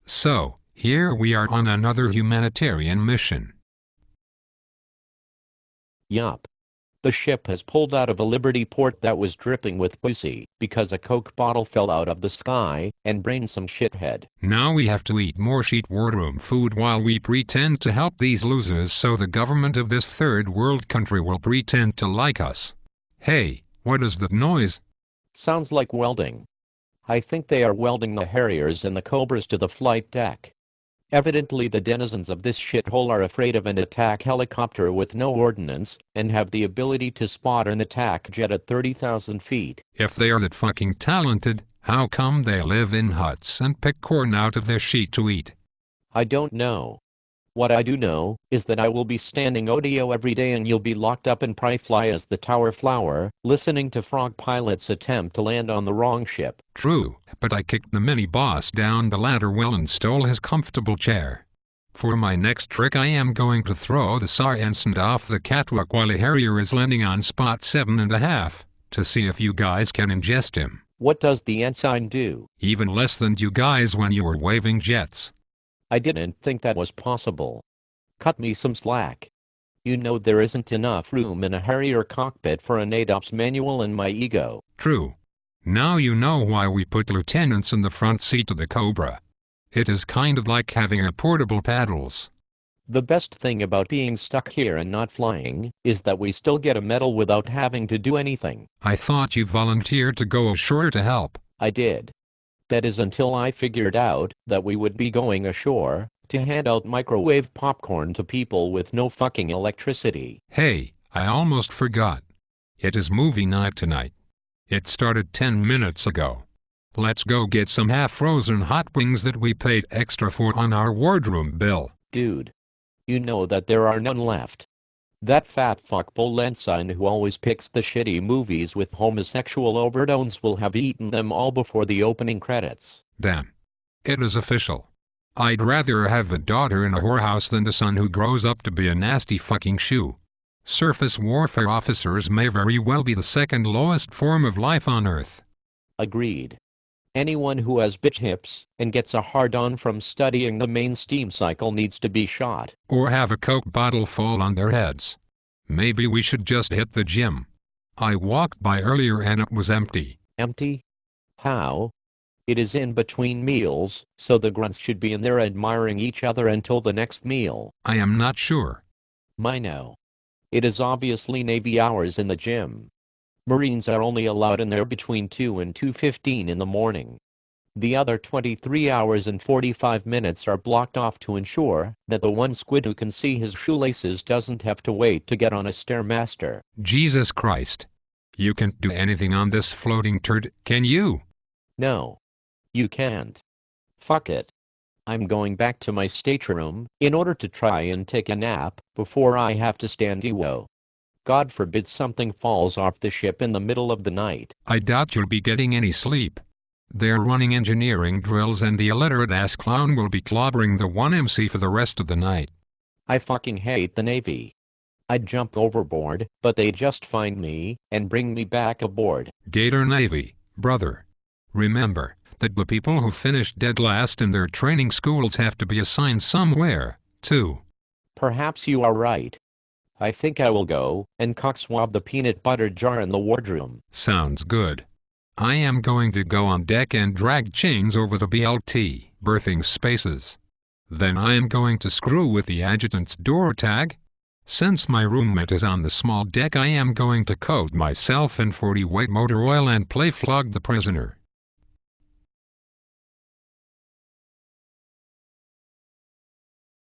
So, here we are on another humanitarian mission. Yup. The ship has pulled out of a Liberty port that was dripping with pussy because a Coke bottle fell out of the sky and brained some shithead. Now we have to eat more shit wardroom food while we pretend to help these losers so the government of this third world country will pretend to like us. Hey, what is that noise? Sounds like welding. I think they are welding the Harriers and the Cobras to the flight deck. Evidently the denizens of this shithole are afraid of an attack helicopter with no ordnance, and have the ability to spot an attack jet at 30,000 feet. If they are that fucking talented, how come they live in huts and pick corn out of their sheet to eat? I don't know. What I do know is that I will be standing audio every day and you'll be locked up in Pryfly as the Tower Flower, listening to Frog Pilot's attempt to land on the wrong ship. True, but I kicked the mini-boss down the ladder well and stole his comfortable chair. For my next trick I am going to throw the Tsar Ensign off the catwalk while a Harrier is landing on spot 7.5, to see if you guys can ingest him. What does the ensign do? Even less than you guys when you were waving jets. I didn't think that was possible. Cut me some slack. You know there isn't enough room in a Harrier cockpit for an ADOPS manual and my ego. True. Now you know why we put lieutenants in the front seat of the Cobra. It is kind of like having a portable paddles. The best thing about being stuck here and not flying is that we still get a medal without having to do anything. I thought you volunteered to go ashore to help. I did. That is until I figured out that we would be going ashore to hand out microwave popcorn to people with no fucking electricity. Hey, I almost forgot. It is movie night tonight. It started 10 minutes ago. Let's go get some half-frozen hot wings that we paid extra for on our wardroom bill. Dude. You know that there are none left. That fat fuckbull ensign who always picks the shitty movies with homosexual overtones will have eaten them all before the opening credits. Damn. It is official. I'd rather have a daughter in a whorehouse than a son who grows up to be a nasty fucking shoe. Surface warfare officers may very well be the second lowest form of life on Earth. Agreed. Anyone who has bitch hips and gets a hard-on from studying the main steam cycle needs to be shot. Or have a Coke bottle fall on their heads. Maybe we should just hit the gym. I walked by earlier and it was empty. Empty? How? It is in between meals, so the grunts should be in there admiring each other until the next meal. I am not sure. No. It is obviously Navy hours in the gym. Marines are only allowed in there between 2 and 2:15 in the morning. The other 23 hours and 45 minutes are blocked off to ensure that the one squid who can see his shoelaces doesn't have to wait to get on a Stairmaster. Jesus Christ. You can't do anything on this floating turd, can you? No. You can't. Fuck it. I'm going back to my stateroom in order to try and take a nap before I have to stand EWO. God forbid something falls off the ship in the middle of the night. I doubt you'll be getting any sleep. They're running engineering drills and the illiterate-ass clown will be clobbering the 1MC for the rest of the night. I fucking hate the Navy. I'd jump overboard, but they just find me and bring me back aboard. Gator Navy, brother. Remember that the people who finish dead last in their training schools have to be assigned somewhere, too. Perhaps you are right. I think I will go and cockswab the peanut butter jar in the wardroom. Sounds good. I am going to go on deck and drag chains over the BLT, berthing spaces. Then I am going to screw with the adjutant's door tag. Since my roommate is on the small deck I am going to coat myself in 40 weight motor oil and play flog the prisoner.